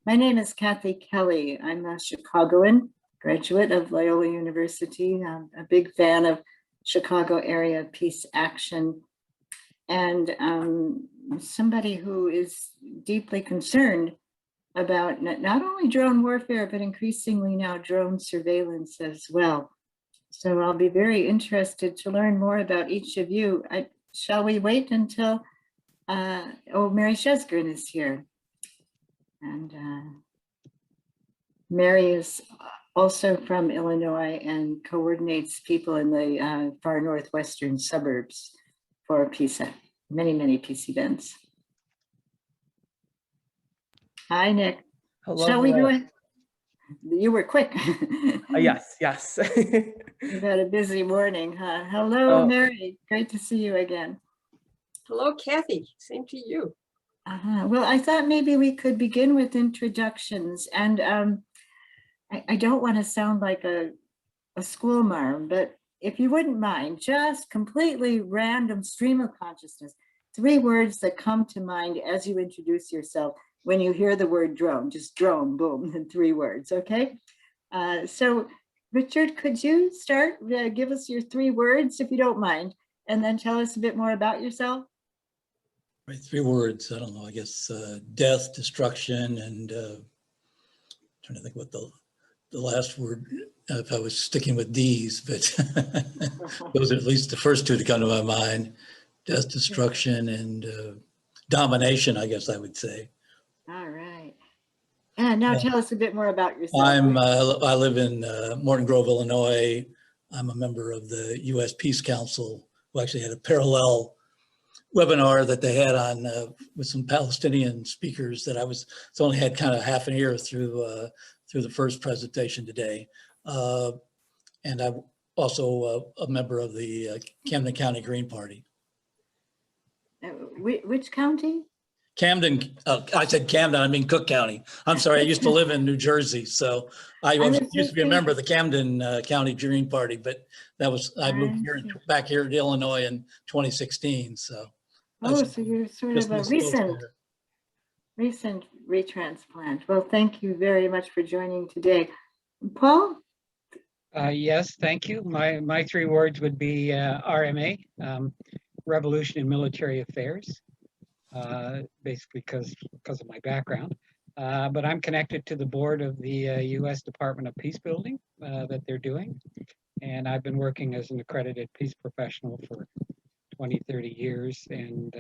My name is Kathy Kelly. I'm a Chicagoan, graduate of Loyola University. I'm a big fan of Chicago area peace action, and somebody who is deeply concerned about not only drone warfare, but increasingly now drone surveillance as well. So I'll be very interested to learn more about each of you. Shall we wait until, Mary Shesgren is here. And Mary is also from Illinois and coordinates people in the far northwestern suburbs for many peace events. Hi, Nick. Hello. Shall we do it? You were quick. Yes. You've had a busy morning, huh? Hello, Mary. Great to see you again. Hello, Kathy. Same to you. Well, I thought maybe we could begin with introductions, and I don't want to sound like a school marm, but if you wouldn't mind, just completely random stream of consciousness, 3 words that come to mind as you introduce yourself when you hear the word drone, just drone, boom, in 3 words, okay? So Richard, could you start, give us your 3 words if you don't mind, and then tell us a bit more about yourself? Right, 3 words. I don't know. I guess death, destruction, and trying to think what the last word. If I was sticking with D's, but those are at least the first 2 that come to my mind: death, destruction, and domination. I guess I would say. All right. And now tell us a bit more about yourself. I live in Morton Grove, Illinois. I'm a member of the U.S. Peace Council, who actually had a parallel webinar that they had on with some Palestinian speakers that it's only had kind of half an ear through the first presentation today. And I'm also a member of the Camden County Green Party. Which county? Camden, I said Camden, I mean Cook County. I'm sorry, I used to live in New Jersey, so I used to be a member of the Camden County Green Party, but I moved back here to Illinois in 2016, so. Oh, so you're sort of a recent retransplant. Well, thank you very much for joining today. Paul? Yes, thank you. My 3 words would be RMA, Revolution in Military Affairs, basically because of my background. But I'm connected to the board of the U.S. Department of Peace Building that they're doing. And I've been working as an accredited peace professional for 20, 30 years. And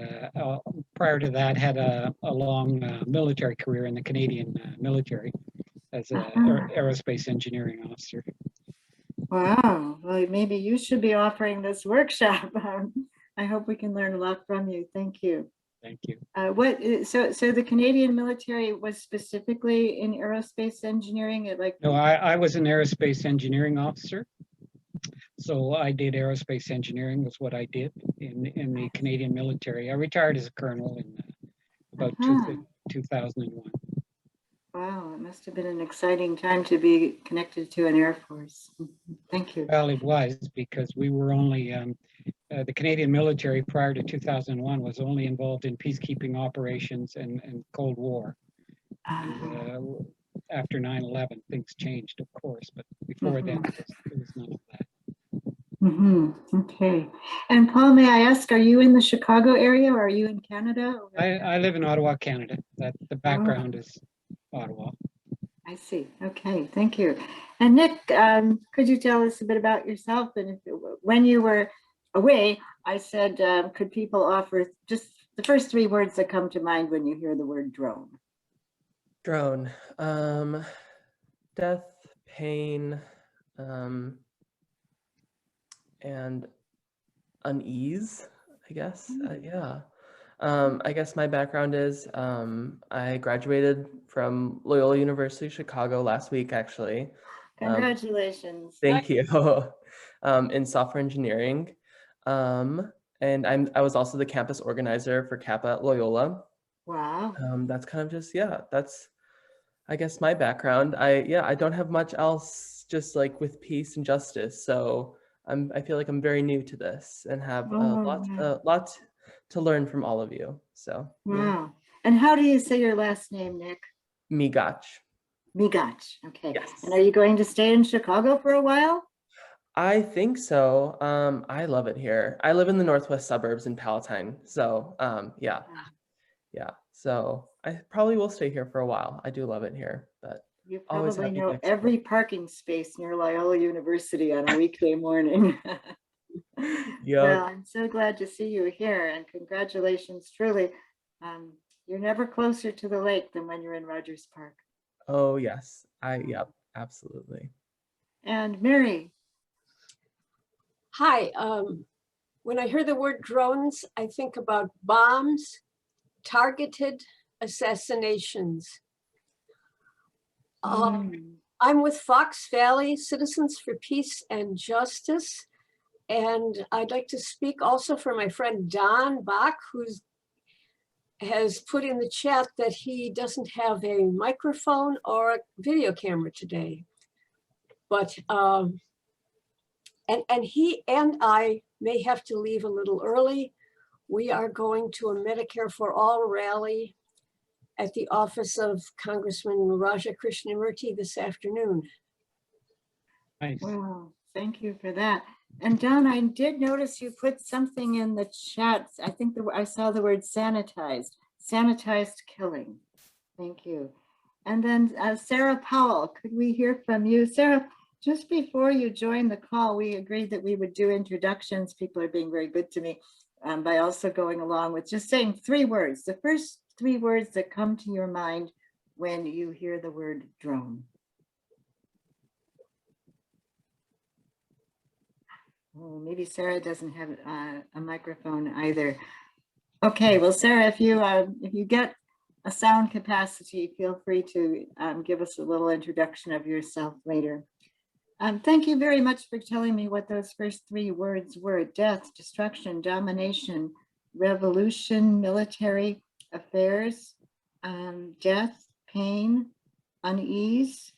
prior to that, had a long military career in the Canadian military as an aerospace engineering officer. Wow, well, maybe you should be offering this workshop. I hope we can learn a lot from you. Thank you. Thank you. So the Canadian military was specifically in aerospace engineering? No, I was an aerospace engineering officer. So I did aerospace engineering was what I did in the Canadian military. I retired as a colonel in about 2001. Wow, it must have been an exciting time to be connected to an Air Force. Thank you. Well, it was because we were only, the Canadian military prior to 2001 was only involved in peacekeeping operations and Cold War. And, after 9/11, things changed, of course, but before then, it was none of that. Okay. And Paul, may I ask, are you in the Chicago area or are you in Canada? I live in Ottawa, Canada. The background is Ottawa. I see. Okay, thank you. And Nick, could you tell us a bit about yourself? And when you were away, I said, could people offer just the first 3 words that come to mind when you hear the word drone? Drone. Death, pain, and unease, I guess. Yeah. I guess my background is I graduated from Loyola University Chicago last week, actually. Congratulations. Thank you. In software engineering. And I was also the campus organizer for Kappa at Loyola. Wow. That's kind of just, that's, I guess, my background. I don't have much else just like with peace and justice. So I feel like I'm very new to this and have a lot to learn from all of you. So wow. And how do you say your last name, Nick? Migach. Migach. Okay. Yes. And are you going to stay in Chicago for a while? I think so. I love it here. I live in the northwest suburbs in Palatine. So yeah. Yeah. So I probably will stay here for a while. I do love it here, but You always probably happy to know explore. every parking space near Loyola University on a weekday morning. Yep. Well, I'm so glad to see you here, and congratulations, truly. You're never closer to the lake than when you're in Rogers Park. Oh yes. Yep, absolutely. And Mary, Hi, when I hear the word drones, I think about bombs, targeted assassinations. I'm with Fox Valley Citizens for Peace and Justice. And I'd like to speak also for my friend Don Bach, who has put in the chat that he doesn't have a microphone or a video camera today. But, and he and I may have to leave a little early. We are going to a Medicare for All rally at the office of Congressman Raja Krishnamurti this afternoon. Nice. well, thank you for that. And Don, I did notice you put something in the chat. I think I saw the word sanitized killing. Thank you. And then Sarah Powell, could we hear from you? Sarah, just before you joined the call, we agreed that we would do introductions. People are being very good to me by also going along with just saying 3 words. The first 3 words that come to your mind when you hear the word drone. Oh, maybe Sarah doesn't have a microphone either. Okay, well, Sarah, if you get a sound capacity, feel free to give us a little introduction of yourself later. Thank you very much for telling me what those first 3 words were: death, destruction, domination, revolution, military affairs, death, pain, unease,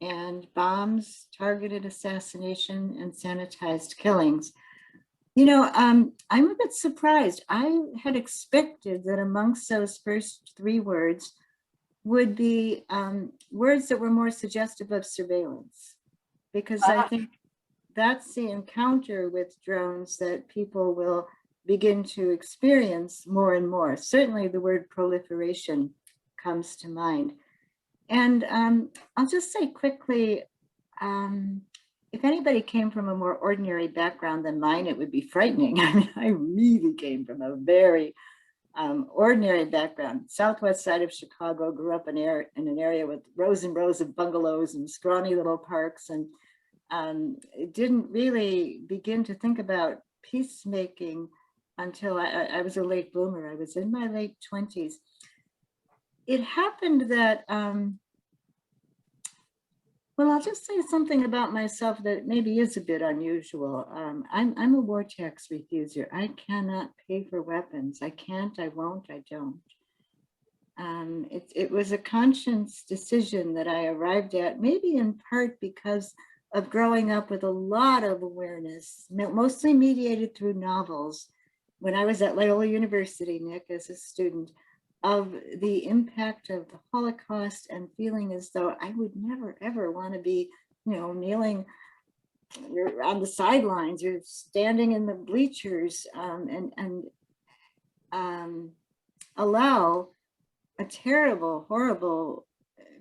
and bombs, targeted assassination, and sanitized killings. You know, I'm a bit surprised. I had expected that amongst those first 3 words would be words that were more suggestive of surveillance, because I think that's the encounter with drones that people will begin to experience more and more. Certainly the word proliferation comes to mind. And I'll just say quickly, if anybody came from a more ordinary background than mine, it would be frightening. I mean, I really came from a very ordinary background. Southwest side of Chicago, grew up in an area with rows and rows of bungalows and scrawny little parks, and didn't really begin to think about peacemaking until I was a late bloomer. I was in my late 20s. It happened that, well, I'll just say something about myself that maybe is a bit unusual. I'm a war tax refuser. I cannot pay for weapons. I can't, I won't, I don't. It was a conscious decision that I arrived at, maybe in part because of growing up with a lot of awareness, mostly mediated through novels. When I was at Loyola University, Nick, as a student, of the impact of the Holocaust, and feeling as though I would never, ever want to be, kneeling, you're on the sidelines, you're standing in the bleachers, and allow a terrible, horrible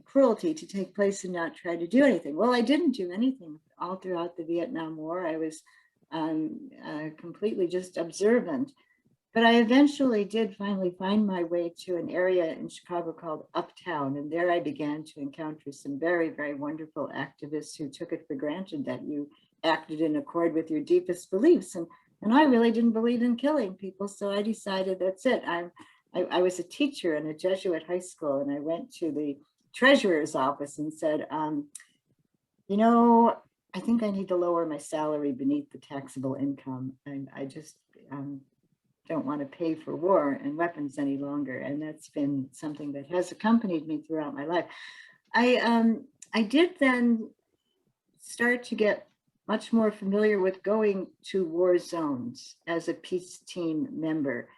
cruelty to take place and not try to do anything. Well, I didn't do anything all throughout the Vietnam War. I was completely just observant. But I eventually did finally find my way to an area in Chicago called Uptown. And there I began to encounter some very, very wonderful activists who took it for granted that you acted in accord with your deepest beliefs. And I really didn't believe in killing people. So I decided that's it. I was a teacher in a Jesuit high school, and I went to the treasurer's office and said, I think I need to lower my salary beneath the taxable income. And I just don't want to pay for war and weapons any longer. And that's been something that has accompanied me throughout my life. I did then start to get much more familiar with going to war zones as a peace team member.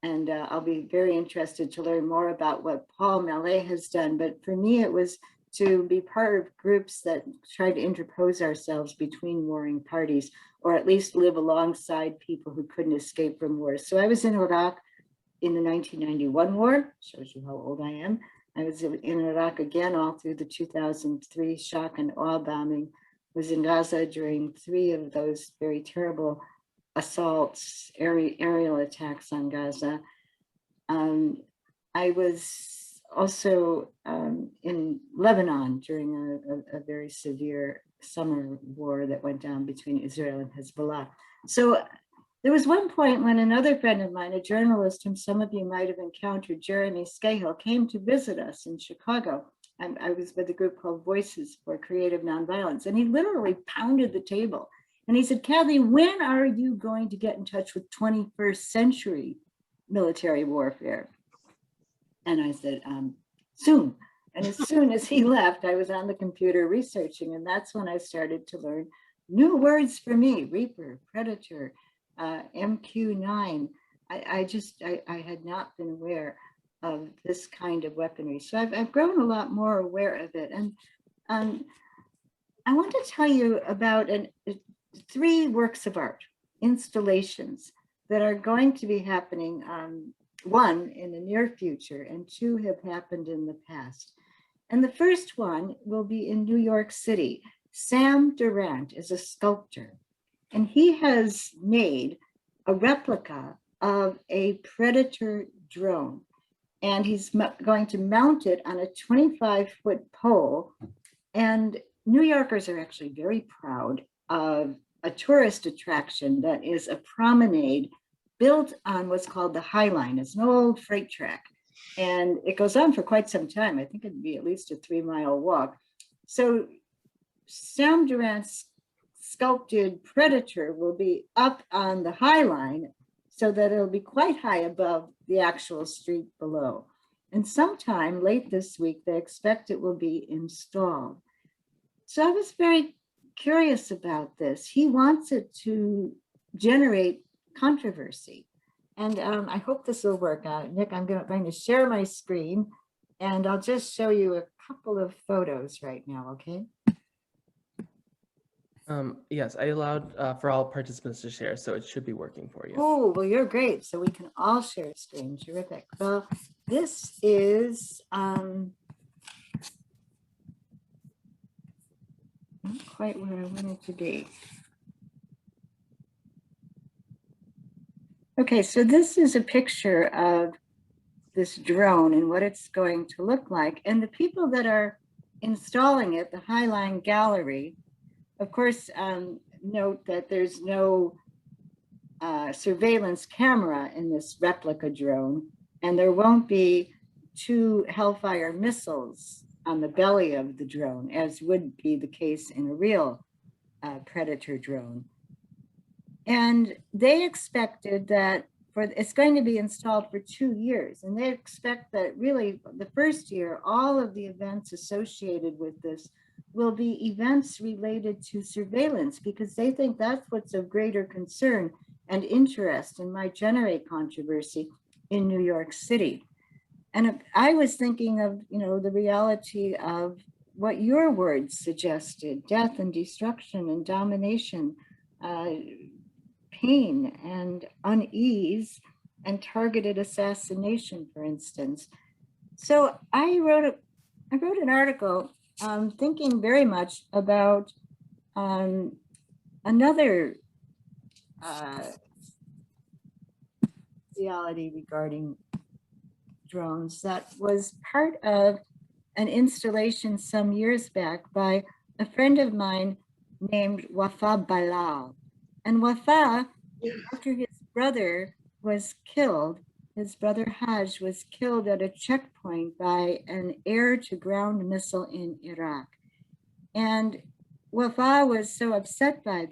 And I'll be very interested to learn more about what Paul Mallet has done. But for me, it was to be part of groups that try to interpose ourselves between warring parties, or at least live alongside people who couldn't escape from war. So I was in Iraq in the 1991 war, shows you how old I am. I was in Iraq again all through the 2003 shock and awe bombing, was in Gaza during 3 of those very terrible assaults, aerial attacks on Gaza. I was also in Lebanon during a very severe summer war that went down between Israel and Hezbollah. So there was one point when another friend of mine, a journalist whom some of you might have encountered, Jeremy Scahill, came to visit us in Chicago. I was with a group called Voices for Creative Nonviolence, and he literally pounded the table. And he said, Kathy, when are you going to get in touch with 21st century military warfare? And I said, soon. And as soon as he left, I was on the computer researching, and that's when I started to learn new words for me: Reaper, Predator, MQ9. I had not been aware of this kind of weaponry. So I've grown a lot more aware of it. And I want to tell you about 3 works of art, installations that are going to be happening, 1 in the near future and 2 have happened in the past. And the first one will be in New York City. Sam Durant is a sculptor, and he has made a replica of a Predator drone. And he's going to mount it on a 25-foot pole. And New Yorkers are actually very proud of a tourist attraction that is a promenade built on what's called the High Line. It's an old freight track, and it goes on for quite some time. I think it'd be at least a 3-mile walk. So Sam Durant's sculpted Predator will be up on the High Line so that it'll be quite high above the actual street below. And sometime late this week, they expect it will be installed. So I was very curious about this. He wants it to generate controversy. And I hope this will work out. Nick, I'm going to share my screen, and I'll just show you a couple of photos right now, okay? Yes, I allowed for all participants to share, so it should be working for you. Oh, well, you're great. So we can all share a screen. Terrific. Well, this is not quite where I want it to be. Okay, so this is a picture of this drone and what it's going to look like. And the people that are installing it, the Highline Gallery, of course, note that there's no surveillance camera in this replica drone, and there won't be 2 Hellfire missiles on the belly of the drone, as would be the case in a real Predator drone. And they expected that it's going to be installed for 2 years, and they expect that really the first year, all of the events associated with this will be events related to surveillance, because they think that's what's of greater concern and interest and might generate controversy in New York City. And I was thinking of, the reality of what your words suggested: death and destruction and domination, pain and unease, and targeted assassination, for instance. So I wrote an article thinking very much about another reality regarding drones that was part of an installation some years back by a friend of mine named Wafa Balal. And Wafa, after his brother was killed, his brother Haj was killed at a checkpoint by an air-to-ground missile in Iraq. And Wafa was so upset by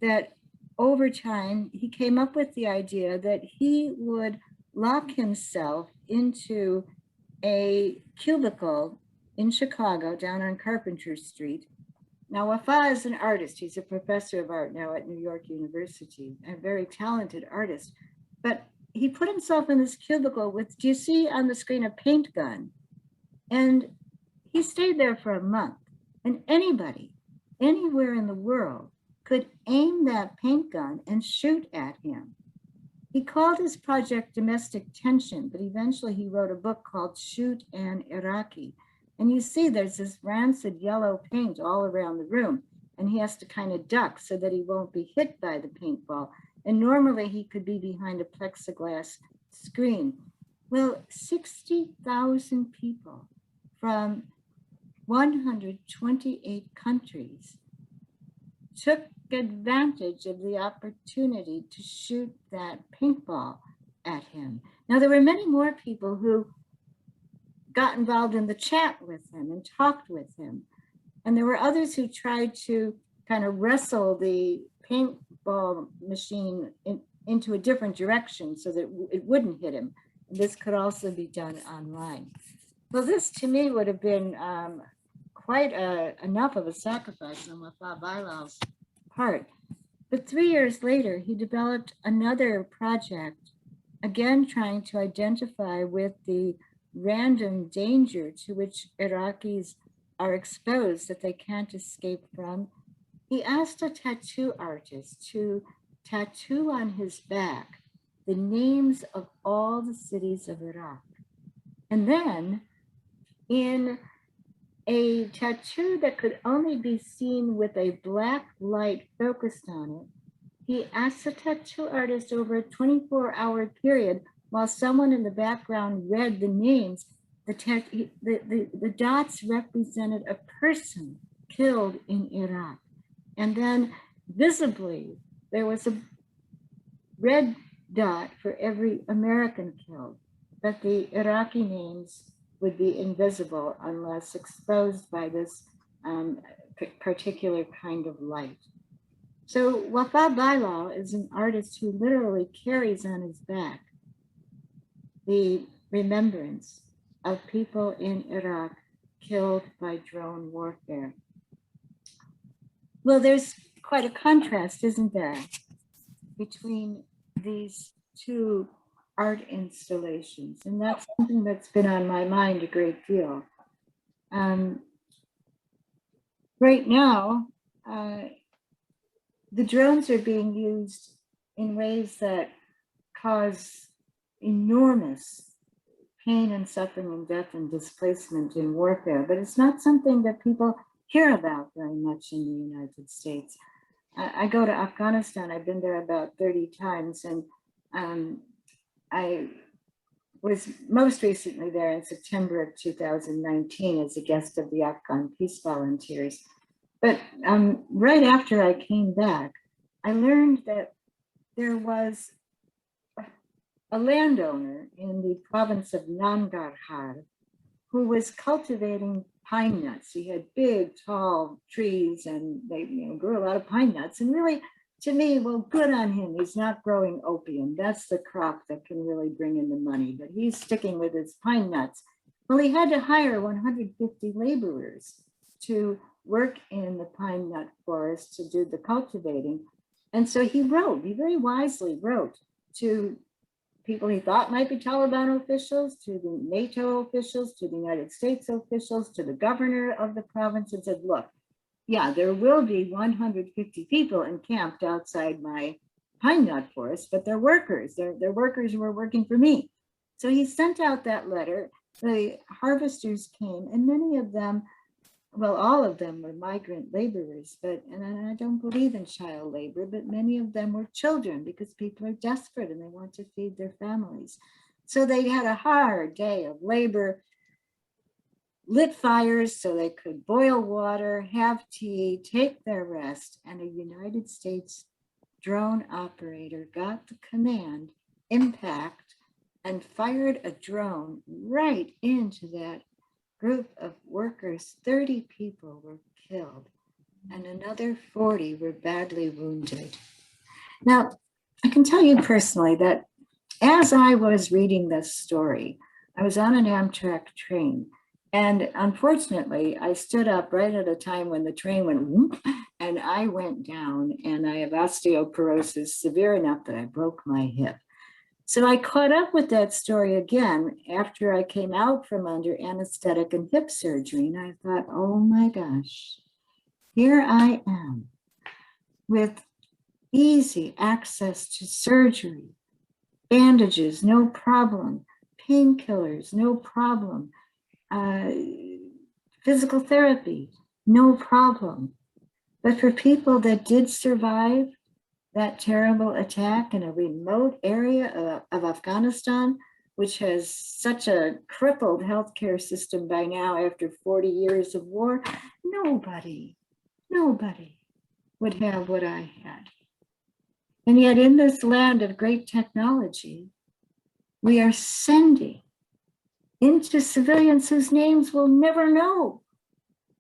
that over time, he came up with the idea that he would lock himself into a cubicle in Chicago down on Carpenter Street. Now, Wafa is an artist. He's a professor of art now at New York University, a very talented artist. But he put himself in this cubicle with, do you see on the screen, a paint gun? And he stayed there for a month. And anybody, anywhere in the world, could aim that paint gun and shoot at him. He called his project Domestic Tension, but eventually he wrote a book called Shoot an Iraqi. And you see there's this rancid yellow paint all around the room, and he has to kind of duck so that he won't be hit by the paintball. And normally he could be behind a plexiglass screen. Well, 60,000 people from 128 countries took advantage of the opportunity to shoot that paintball at him. Now, there were many more people who got involved in the chat with him and talked with him. And there were others who tried to kind of wrestle the paintball machine into a different direction so that it wouldn't hit him. This could also be done online. Well, this to me would have been quite enough of a sacrifice on Wafa Bailal's part. But 3 years later, he developed another project, again trying to identify with the random danger to which Iraqis are exposed that they can't escape from. He asked a tattoo artist to tattoo on his back the names of all the cities of Iraq. And then in a tattoo that could only be seen with a black light focused on it, he asked the tattoo artist over a 24-hour period, while someone in the background read the names, the dots represented a person killed in Iraq. And then visibly, there was a red dot for every American killed, but the Iraqi names would be invisible unless exposed by this particular kind of light. So Wafa Bailal is an artist who literally carries on his back the remembrance of people in Iraq killed by drone warfare. Well, there's quite a contrast, isn't there, between these two art installations, and that's something that's been on my mind a great deal. Right now, the drones are being used in ways that cause enormous pain and suffering and death and displacement in warfare, but it's not something that people hear about very much in the United States. I go to Afghanistan, I've been there about 30 times, and I was most recently there in September of 2019 as a guest of the Afghan Peace Volunteers. But right after I came back, I learned that there was a landowner in the province of Nangarhar who was cultivating pine nuts. He had big, tall trees, and they grew a lot of pine nuts. And really, to me, well, good on him. He's not growing opium. That's the crop that can really bring in the money, but he's sticking with his pine nuts. Well, he had to hire 150 laborers to work in the pine nut forest to do the cultivating. And so he very wisely wrote to people he thought might be Taliban officials, to the NATO officials, to the United States officials, to the governor of the province, and said, look, yeah, there will be 150 people encamped outside my pine nut forest, but they're workers. They're workers who are working for me. So he sent out that letter. The harvesters came, and many of them, well, all of them were migrant laborers, and I don't believe in child labor, but many of them were children because people are desperate and they want to feed their families. So they had a hard day of labor, lit fires so they could boil water, have tea, take their rest, and a United States drone operator got the command, impact, and fired a drone right into that group of workers. 30 people were killed and another 40 were badly wounded. Now, I can tell you personally that as I was reading this story, I was on an Amtrak train, and unfortunately, I stood up right at a time when the train went whoop, and I went down, and I have osteoporosis severe enough that I broke my hip. So I caught up with that story again after I came out from under anesthetic and hip surgery. And I thought, oh my gosh, here I am with easy access to surgery, bandages, no problem, painkillers, no problem, physical therapy, no problem. But for people that did survive that terrible attack in a remote area of Afghanistan, which has such a crippled healthcare system by now after 40 years of war, nobody would have what I had. And yet in this land of great technology, we are sending into civilians whose names we'll never know,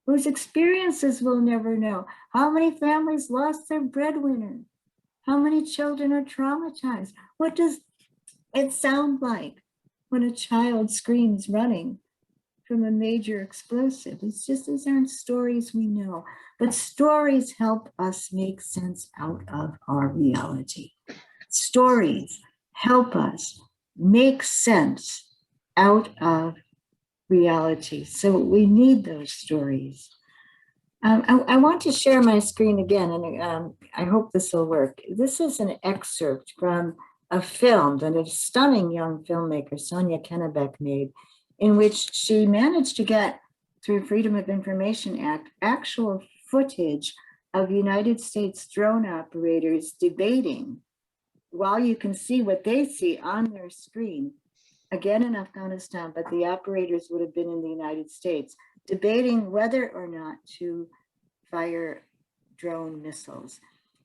whose experiences we'll never know. How many families lost their breadwinner? How many children are traumatized? What does it sound like when a child screams running from a major explosive? It's just, these aren't stories we know, but stories help us make sense out of our reality. Stories help us make sense out of reality. So we need those stories. I want to share my screen again, and I hope this will work. This is an excerpt from a film that a stunning young filmmaker, Sonia Kennebec, made, in which she managed to get, through Freedom of Information Act, actual footage of United States drone operators debating, while you can see what they see on their screen, again in Afghanistan, but the operators would have been in the United States, debating whether or not to fire drone missiles.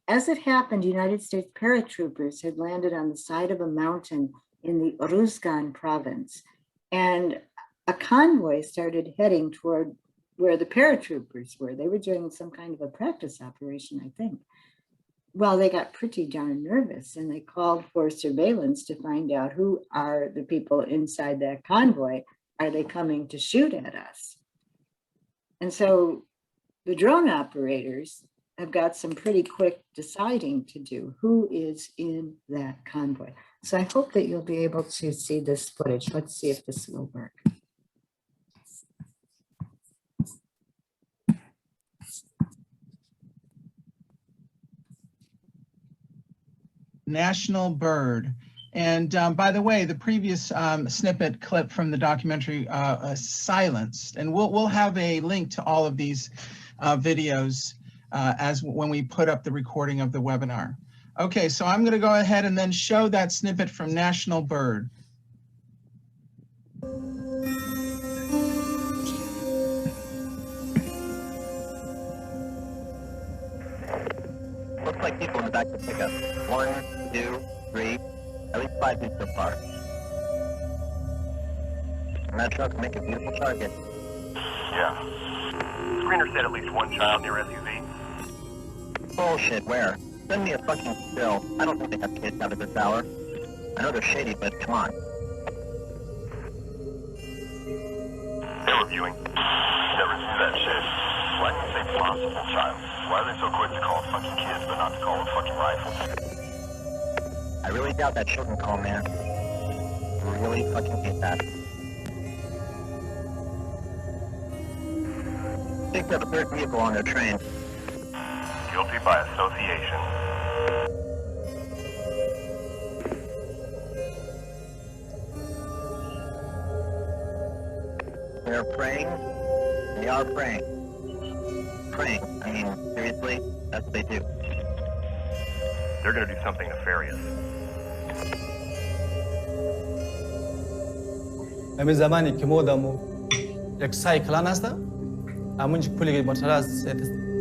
As it happened, United States paratroopers had landed on the side of a mountain in the Uruzgan province, and a convoy started heading toward where the paratroopers were. They were doing some kind of a practice operation, I think. Well, they got pretty darn nervous, and they called for surveillance to find out who are the people inside that convoy. Are they coming to shoot at us? And so the drone operators have got some pretty quick deciding to do. Who is in that convoy? So I hope that you'll be able to see this footage. Let's see if this will work. National bird. And by the way, the previous snippet clip from the documentary silenced, and we'll have a link to all of these videos as when we put up the recording of the webinar. Okay, so I'm going to go ahead and then show that snippet from National Bird. Looks like people in the back of the pickup. 1, 2, 3, at least 5 people so far. And that truck will make a beautiful target. Yeah. Screener said at least one child near SUV. Bullshit, where? Send me a fucking still. I don't think they have kids out of this hour. I know they're shady, but come on. They're reviewing. Yeah, review that shit. Why didn't you say possible child? Why are they so quick to call them fucking kids, but not to call them fucking rifles? I really doubt that children call, man. I really fucking hate that. Picked up a third vehicle on their train. Guilty by association. They're praying. They are praying. Praying. I mean, seriously, that's what they do. They're gonna do something nefarious. همین زمانی که مودمو یک سایکلان هست همونجا پولی که موتور از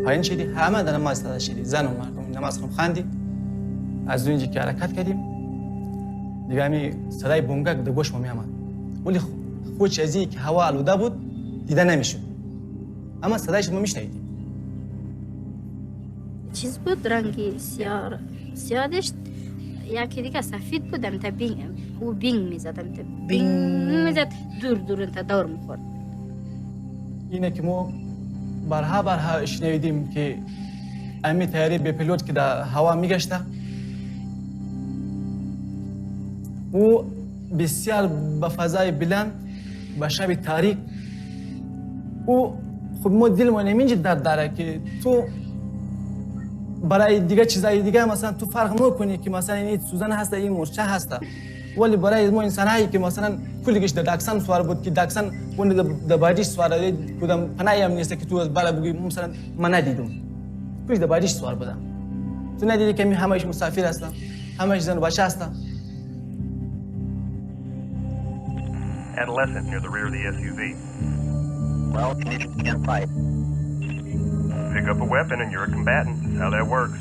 پایین شدی همه در نماز صدا شدی زن و مرد نماز خون خواندی از اونجا که حرکت کردیم دیگه همین صدای بونگک در گوش ما میامد ولی خودش از این که هوا آلوده بود دیده نمیشد اما صدایش ما میشنیدیم چیز بود رنگی سیاه داشت یکی دیگه سفید بود تا بینگ میزد بینگ میزد دور انت دور میخورد اینه که ما برها شنیدیم که امی تیاری به پیلوت که در هوا میگشته او بسیار به فضای بلند به شب تاریک او خب ما دلمون اینجا درد داره که تو برای دیگه چیزای دیگه مثلا تو فرق نکنی که مثلا این سوزن هست این مرچه هست ولی برای ما انسانایی که مثلا کلیش دکسن سوار بود که دکسن اون د باجی سوار کدام پنایم نیست که تو بالا بگی مثلا من ندیدم کلیش د باجی سوار بودم تو ندیدی که می همش مسافر هستم همش زن بچه هستم Adolescent near the rear of the SUV. Well, teenagers can't fight. Pick up a weapon and you're a combatant. That's how that works.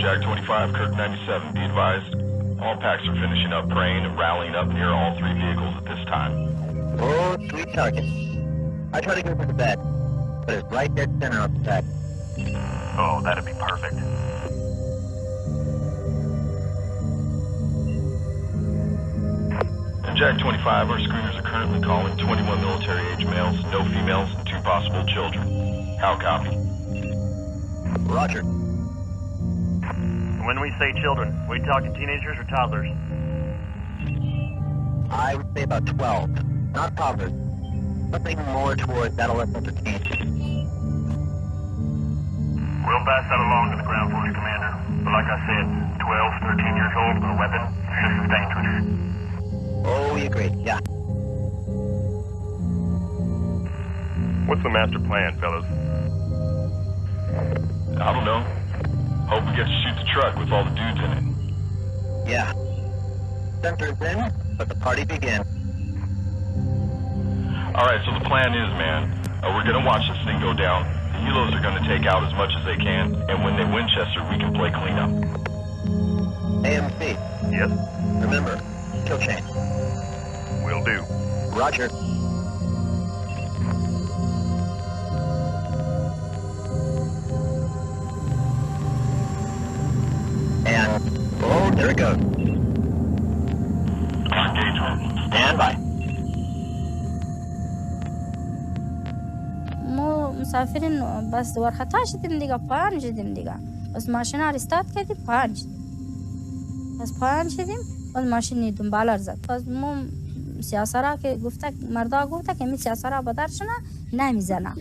Jag 25, Kirk 97, be advised. All packs are finishing up praying and rallying up near all three vehicles at this time. Oh, sweet target. I try to go for the bed, but it's right dead center of the pack. Oh, that'd be perfect. Jag 25, our screeners are currently calling 21 military-age males, no females, and 2 possible children. How copy? Roger. When we say children, we talking teenagers or toddlers? I would say about 12. Not toddlers. Something more towards adolescent or teen. We'll pass that along to the ground force commander. But like I said, 12, 13 years old with a weapon, just as dangerous. Oh, we agree. Yeah. What's the master plan, fellas? I don't know. Hope we get to shoot the truck with all the dudes in it. Yeah. Center's in, but the party begins. Alright, so the plan is, man, we're gonna watch this thing go down. The helos are gonna take out as much as they can, and when they Winchester, we can play cleanup. AMC. Yes? Remember, kill chain. Will do. Roger. And, oh, there it goes. Engagement. Stand by. ما مسافرین بس دور خطا شدیم دیگه پایان شدیم دیگه بس ماشین ها ریستارت کردیم پایان شدیم بس پایان شدیم بس ماشین دنبالر زد بس ما سیاسرا که گفته مردا گفته که می سیاسرا بدرشونه نمیزنه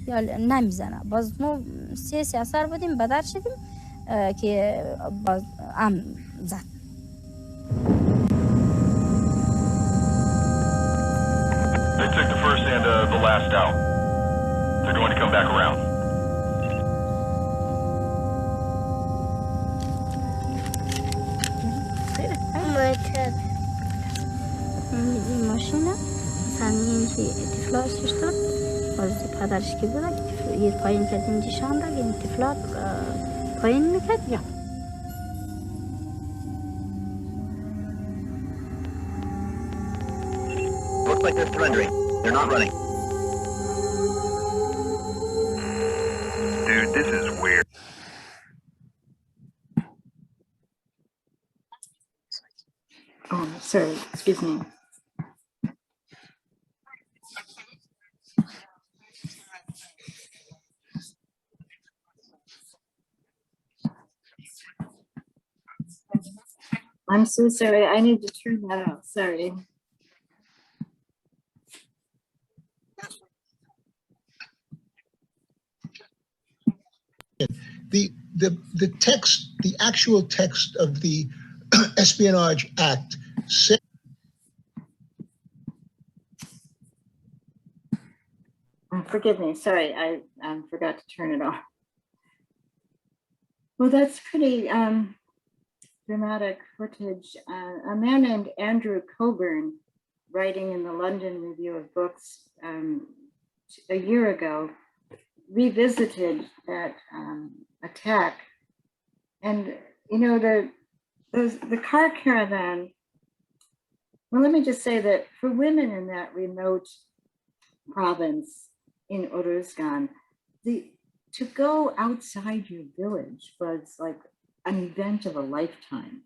یا نمیزنه بس ما 3 سیاسر بودیم بدر شدیم که باز ام زد They took the first and the last out. They're going to come back around. این ماشینه مثلا اینجی تفلاشش داد باز پدرش که بوده که یه پایین کرد اینجی شانده که این تفلات پایین میکرد یا Looks like they're surrendering. They're not running. Dude, this is weird. Oh, sorry, excuse me. I'm so sorry. I need to turn that off. Sorry. The text, the actual text of the Espionage Act says Forgive me. Sorry, I forgot to turn it off. Well, that's pretty dramatic footage. A man named Andrew Coburn, writing in the London Review of Books a year ago, revisited that attack. And, you know, the car caravan, well, let me just say that for women in that remote province in Oruzgan, to go outside your village was like an event of a lifetime.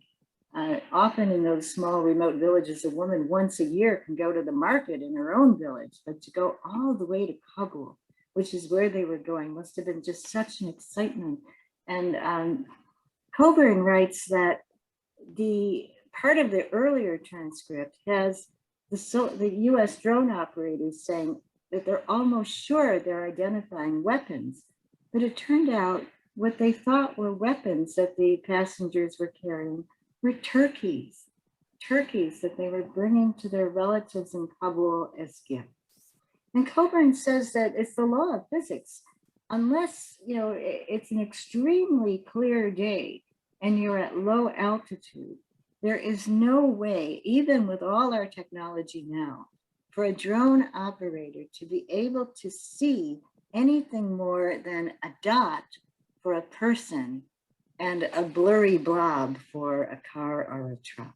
Often in those small remote villages, a woman once a year can go to the market in her own village, but to go all the way to Kabul, which is where they were going, must have been just such an excitement. And Coburn writes that the part of the earlier transcript has the US drone operators saying that they're almost sure they're identifying weapons, but it turned out what they thought were weapons that the passengers were carrying were turkeys that they were bringing to their relatives in Kabul as gifts. And Coburn says that it's the law of physics. Unless, you know, it's an extremely clear day and you're at low altitude, there is no way, even with all our technology now, for a drone operator to be able to see anything more than a dot for a person and a blurry blob for a car or a truck.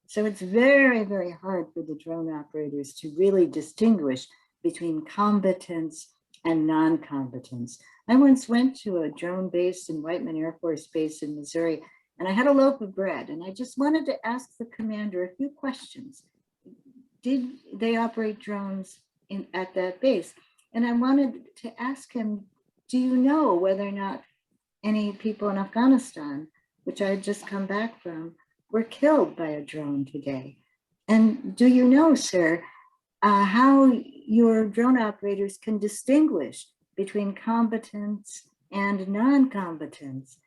So it's very, very hard for the drone operators to really distinguish between combatants and non-combatants. I once went to a drone base in Whiteman Air Force Base in Missouri, and I had a loaf of bread, and I just wanted to ask the commander a few questions. Did they operate drones at that base? And I wanted to ask him, do you know whether or not any people in Afghanistan, which I had just come back from, were killed by a drone today? And do you know, sir, how your drone operators can distinguish between combatants and non-combatants?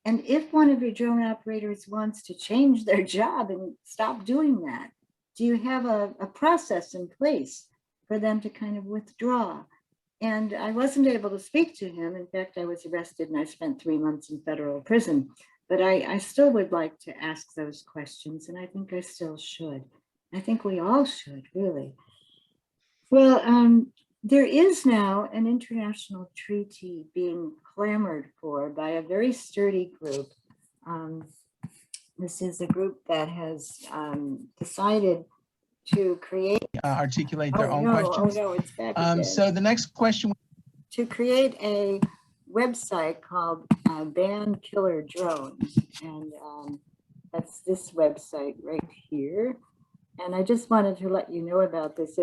And if one of your drone operators wants to change their job and stop doing that, do you have a process in place for them to kind of withdraw? And I wasn't able to speak to him. In fact, I was arrested and I spent 3 months in federal prison. But I still would like to ask those questions, and I think I still should. I think we all should, really. Well, there is now an international treaty being clamored for by a very sturdy group. This is a group that has decided to create articulate their own questions. Oh no, it's back again. So the next question. To create a website called Ban Killer Drones, and that's this website right here. And I just wanted to let you know about this.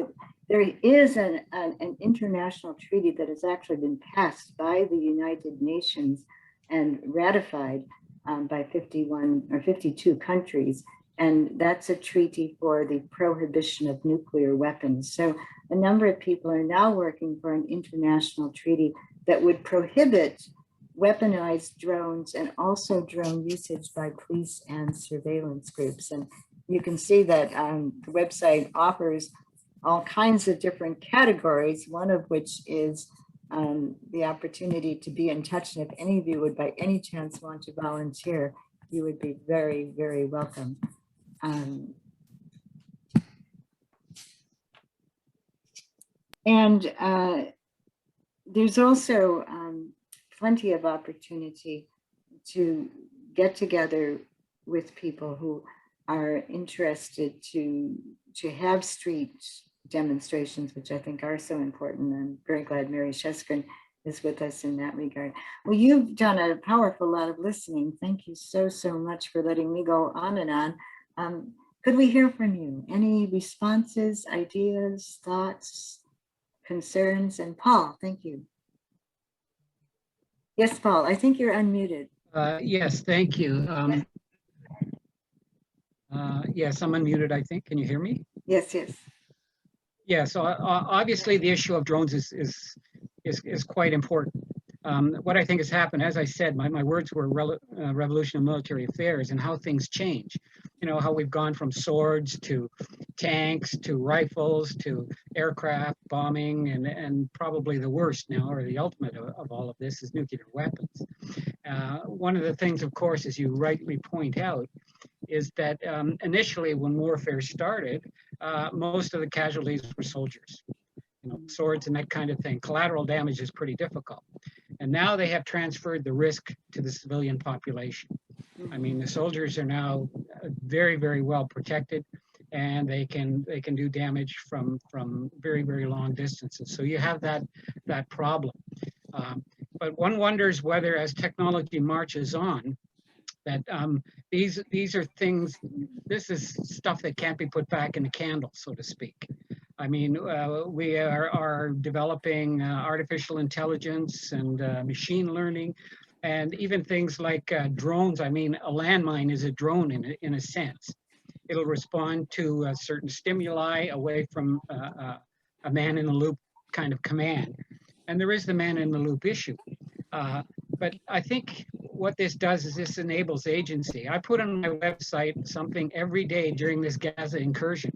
There is an international treaty that has actually been passed by the United Nations and ratified by 51 or 52 countries. And that's a treaty for the prohibition of nuclear weapons. So a number of people are now working for an international treaty that would prohibit weaponized drones and also drone usage by police and surveillance groups. And you can see that the website offers all kinds of different categories, one of which is the opportunity to be in touch. And if any of you would by any chance want to volunteer, you would be very, very welcome. There's also plenty of opportunity to get together with people who are interested to have street demonstrations, which I think are so important. I'm very glad Mary Sheskrin is with us in that regard. Well, you've done a powerful lot of listening. Thank you so, so much for letting me go on and on. Could we hear from you? Any responses, ideas, thoughts, concerns? And Paul, thank you. Yes, Paul, I think you're unmuted. Yes, thank you. Yes, I'm unmuted, I think. Can you hear me? Yes, yes. Yeah, so obviously the issue of drones is quite important. What I think has happened, as I said, my words were revolution of military affairs and how things change. You know, how we've gone from swords to tanks to rifles to aircraft bombing, and probably the worst now, or the ultimate of all of this, is nuclear weapons. One of the things, of course, as you rightly point out, is that initially when warfare started, most of the casualties were soldiers. You know, swords and that kind of thing. Collateral damage is pretty difficult. And now they have transferred the risk to the civilian population. I mean, the soldiers are now very, very well protected, and they can do damage from very, very long distances. So you have that problem. But one wonders whether, as technology marches on, that these are things, this is stuff that can't be put back in the candle, so to speak. I mean, we are developing artificial intelligence and machine learning And even things like drones. I mean, a landmine is a drone in a sense. It'll respond to certain stimuli away from a man in the loop kind of command. And there is the man in the loop issue. But I think what this does is this enables agency. I put on my website something every day during this Gaza incursion.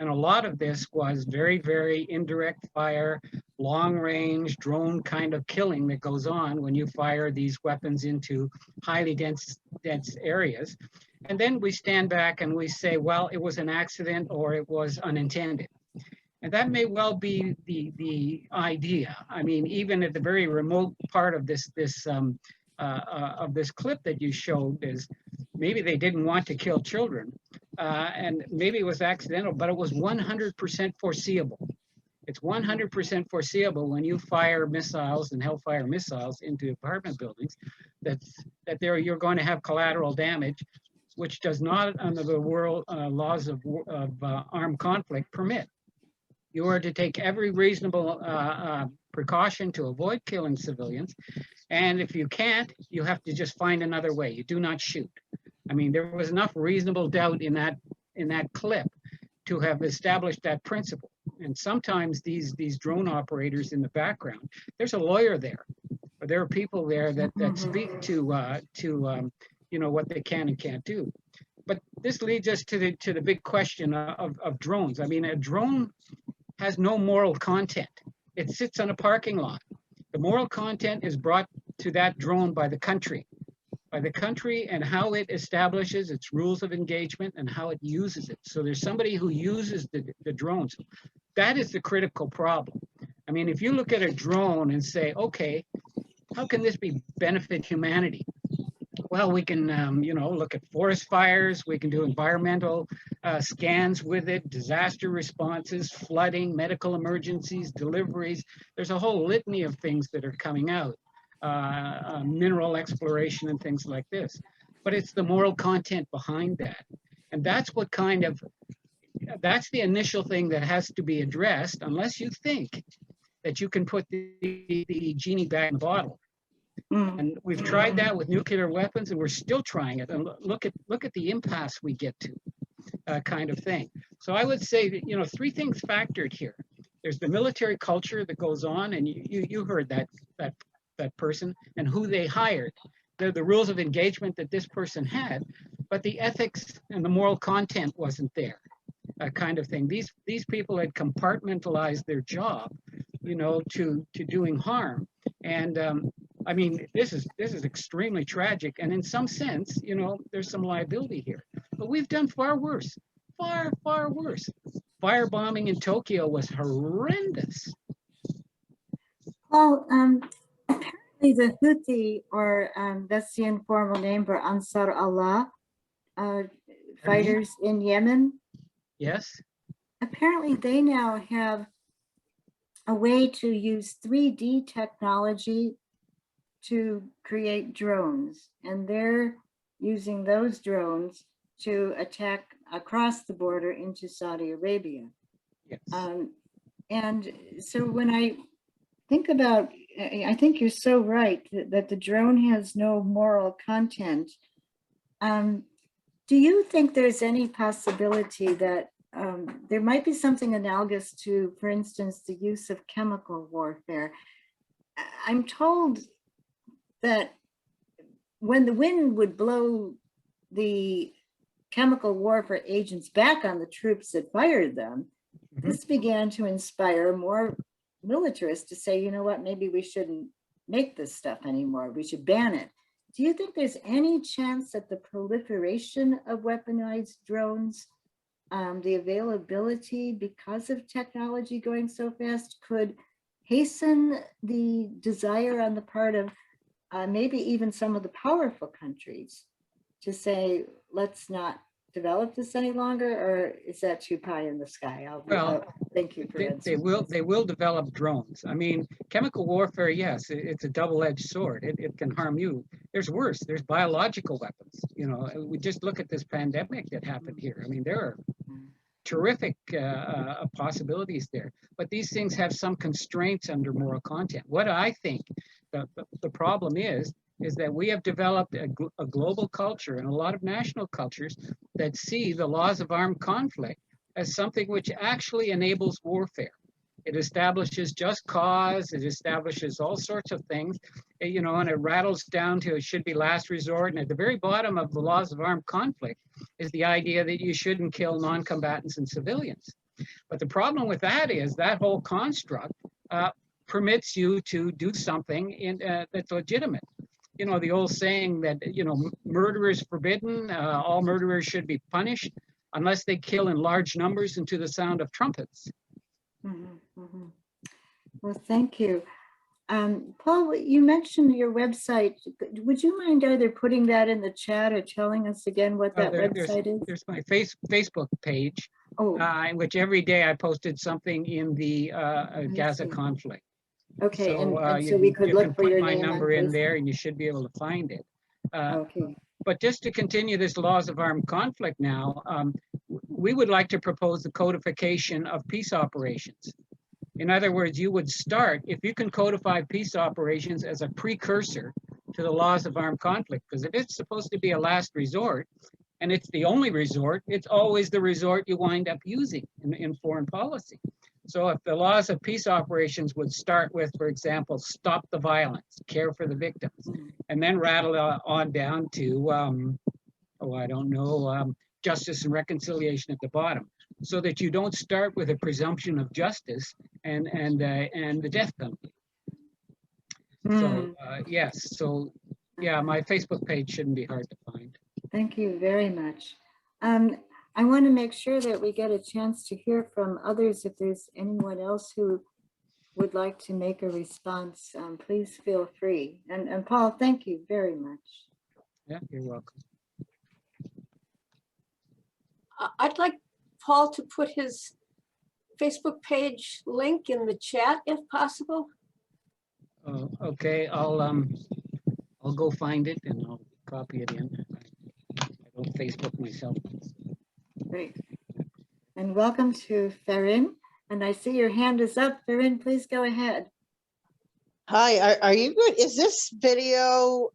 And a lot of this was very, very indirect fire, long range drone kind of killing that goes on when you fire these weapons into highly dense areas. And then we stand back and we say, well, it was an accident or it was unintended. And that may well be the idea. I mean, even at the very remote part of this clip that you showed is maybe they didn't want to kill children, and maybe it was accidental, but it was 100% foreseeable. It's 100% foreseeable when you fire missiles and Hellfire missiles into apartment buildings that you're going to have collateral damage, which does not, under the world laws of armed conflict, permit. You are to take every reasonable precaution to avoid killing civilians. And if you can't, you have to just find another way. You do not shoot. I mean, there was enough reasonable doubt in that clip to have established that principle. And sometimes these drone operators in the background, there's a lawyer there, or there are people there that speak to you know, what they can and can't do. But this leads us to the big question of drones. I mean, a drone has no moral content. It sits on a parking lot. The moral content is brought to that drone by the country and how it establishes its rules of engagement and how it uses it. So there's somebody who uses the drones. That is the critical problem. I mean, if you look at a drone and say, okay, how can this benefit humanity? Well, we can, you know, look at forest fires. We can do environmental scans with it, disaster responses, flooding, medical emergencies, deliveries. There's a whole litany of things that are coming out, mineral exploration and things like this. But it's the moral content behind that. And that's what that's the initial thing that has to be addressed, unless you think that you can put the genie back in the bottle. And we've tried that with nuclear weapons, and we're still trying it. And look at the impasse we get to, kind of thing. So I would say that, you know, three things factored here. There's the military culture that goes on, and you heard that person and who they hired. The rules of engagement that this person had, but the ethics and the moral content wasn't there, kind of thing. These people had compartmentalized their job, you know, to doing harm. And I mean, this is extremely tragic. And in some sense, you know, there's some liability here. But we've done far worse, far, far worse. Firebombing in Tokyo was horrendous. Well, apparently the Houthi, or that's the informal name for Ansar Allah, fighters in Yemen. Yes. Apparently they now have a way to use 3D technology to create drones, and they're using those drones to attack across the border into Saudi Arabia. Yes. And so when I think about, I think you're so right that the drone has no moral content. Do you think there's any possibility that there might be something analogous to, for instance, the use of chemical warfare? I'm told that when the wind would blow the chemical warfare agents back on the troops that fired them, this began to inspire more militarists to say, you know what, maybe we shouldn't make this stuff anymore. We should ban it. Do you think there's any chance that the proliferation of weaponized drones, the availability because of technology going so fast, could hasten the desire on the part of maybe even some of the powerful countries to say, let's not develop this any longer, or is that too pie in the sky? Well, thank you for they will develop drones. I mean, chemical warfare, yes, it's a double-edged sword. It can harm you. There's worse. There's biological weapons. You know, we just look at this pandemic that happened here. I mean, there are terrific possibilities there, but these things have some constraints under moral content. What I think the problem is is that we have developed a global culture and a lot of national cultures that see the laws of armed conflict as something which actually enables warfare. It establishes just cause, it establishes all sorts of things, you know, and it rattles down to it should be last resort. And at the very bottom of the laws of armed conflict is the idea that you shouldn't kill non-combatants and civilians. But the problem with that is that whole construct permits you to do something that's legitimate. You know, the old saying that, you know, murder is forbidden, all murderers should be punished unless they kill in large numbers and to the sound of trumpets. Well, thank you. Paul, you mentioned your website. Would you mind either putting that in the chat or telling us again what that website is? There's my Facebook page, in which every day I posted something in the Gaza conflict. Okay, so, and so we could look for your name. You can put my number in there and you should be able to find it. Okay. But just to continue this laws of armed conflict now, we would like to propose the codification of peace operations. In other words, you would start, if you can codify peace operations as a precursor to the laws of armed conflict, because if it's supposed to be a last resort, and it's the only resort, it's always the resort you wind up using in foreign policy. So if the laws of peace operations would start with, for example, stop the violence, care for the victims, and then rattle on down to, justice and reconciliation at the bottom, so that you don't start with a presumption of justice and the death penalty. So yes, so yeah, my Facebook page shouldn't be hard to find. Thank you very much. I want to make sure that we get a chance to hear from others. If there's anyone else who would like to make a response, please feel free. And Paul, thank you very much. Yeah, you're welcome. I'd like Paul to put his Facebook page link in the chat if possible. Okay, I'll go find it and I'll copy it in. I don't Facebook myself. Great. And welcome to Farin. And I see your hand is up. Farin, please go ahead. Hi, are you good? Is this video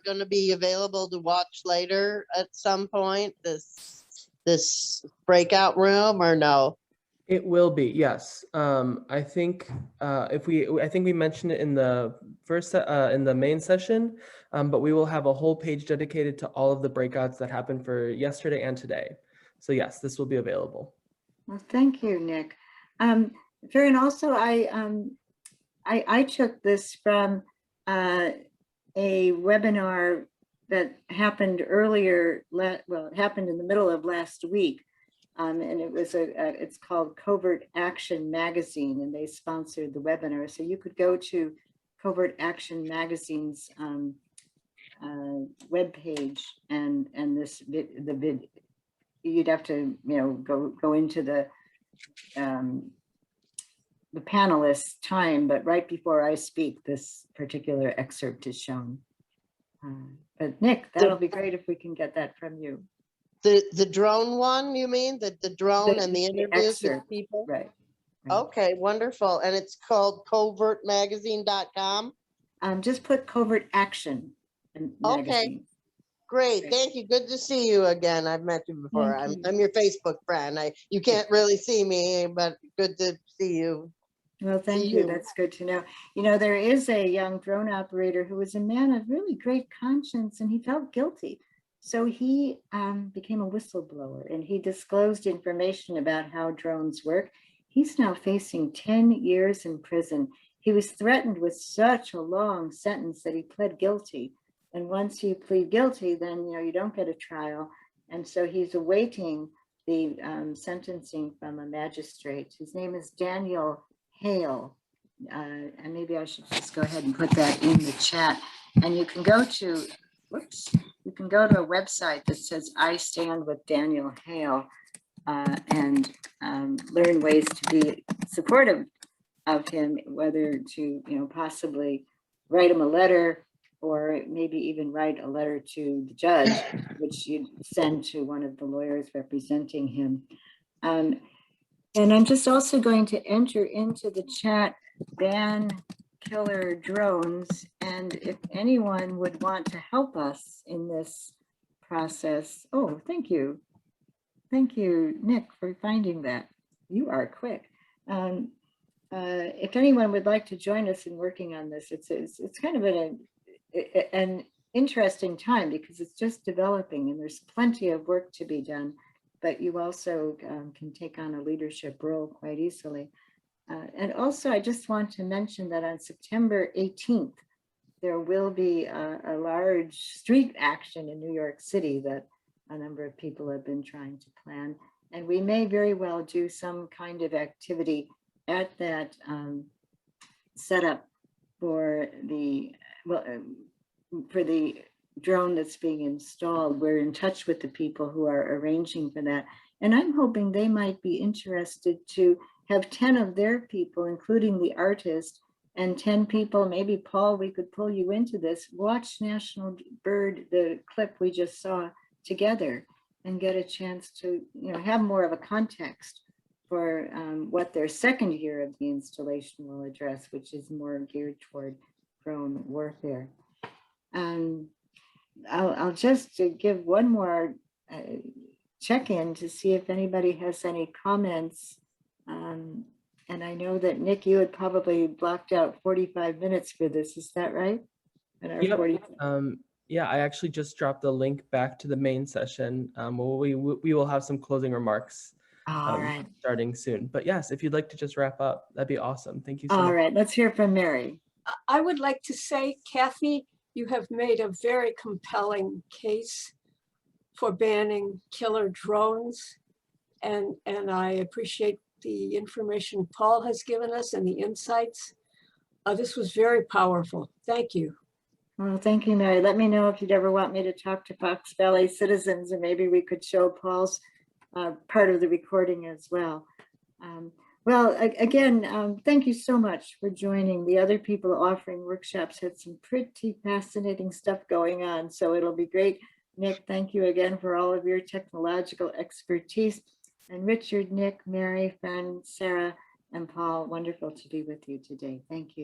going to be available to watch later at some point? This breakout room, or no? It will be, yes. I think we mentioned it in the first in the main session, but we will have a whole page dedicated to all of the breakouts that happened for yesterday and today. So yes, this will be available. Well, thank you, Nick. Farin, also I took this from a webinar that happened earlier. Well, it happened in the middle of last week. And it was it's called Covert Action Magazine, and they sponsored the webinar. So you could go to Covert Action Magazine's webpage, and you'd have to go into the panelists' time, but right before I speak, this particular excerpt is shown. But Nick, that'll be great if we can get that from you. The drone one, you mean? The drone and the interviews with people? Right. Okay, wonderful. And it's called covertmagazine.com? Just put Covert Action Magazine. Okay, great. Thank you. Good to see you again. I've met you before. I'm your Facebook friend. You can't really see me, but good to see you. Well, thank you. That's good to know. You know, there is a young drone operator who was a man of really great conscience, and he felt guilty. So he became a whistleblower, and he disclosed information about how drones work. He's now facing 10 years in prison. He was threatened with such a long sentence that he pled guilty. And once you plead guilty, then you don't get a trial. And so he's awaiting the sentencing from a magistrate. His name is Daniel Hale. And maybe I should just go ahead and put that in the chat. And you can go to, you can go to a website that says I Stand with Daniel Hale and learn ways to be supportive of him, whether to possibly write him a letter, or maybe even write a letter to the judge, which you'd send to one of the lawyers representing him. And I'm just also going to enter into the chat Ban killer drones. And if anyone would want to help us in this process, oh, thank you. Thank you, Nick, for finding that. You are quick. If anyone would like to join us in working on this, it's kind of an interesting time because it's just developing and there's plenty of work to be done, but you also can take on a leadership role quite easily. And also, I just want to mention that on September 18th, there will be a large street action in New York City that a number of people have been trying to plan. And we may very well do some kind of activity at that setup for the, for the drone that's being installed. We're in touch with the people who are arranging for that. And I'm hoping they might be interested to have 10 of their people, including the artist, and 10 people, maybe Paul, we could pull you into this, watch National Bird, the clip we just saw, together and get a chance to, you know, have more of a context for what their second year of the installation will address, which is more geared toward drone warfare. I'll just give one more check-in to see if anybody has any comments. And I know that Nick, you had probably blocked out 45 minutes for this. Is that right? Yep. Yeah, I actually just dropped the link back to the main session. We will have some closing remarks starting soon. But yes, if you'd like to just wrap up, that'd be awesome. Thank you so much. All right, let's hear from Mary. I would like to say, Kathy, you have made a very compelling case for banning killer drones. And I appreciate the information Paul has given us and the insights. This was very powerful. Thank you. Well, thank you, Mary. Let me know if you'd ever want me to talk to Fox Valley citizens, and maybe we could show Paul's part of the recording as well. Again, thank you so much for joining. The other people offering workshops had some pretty fascinating stuff going on, so it'll be great. Nick, thank you again for all of your technological expertise. And Richard, Nick, Mary, Fran, Sarah, and Paul, wonderful to be with you today. Thank you.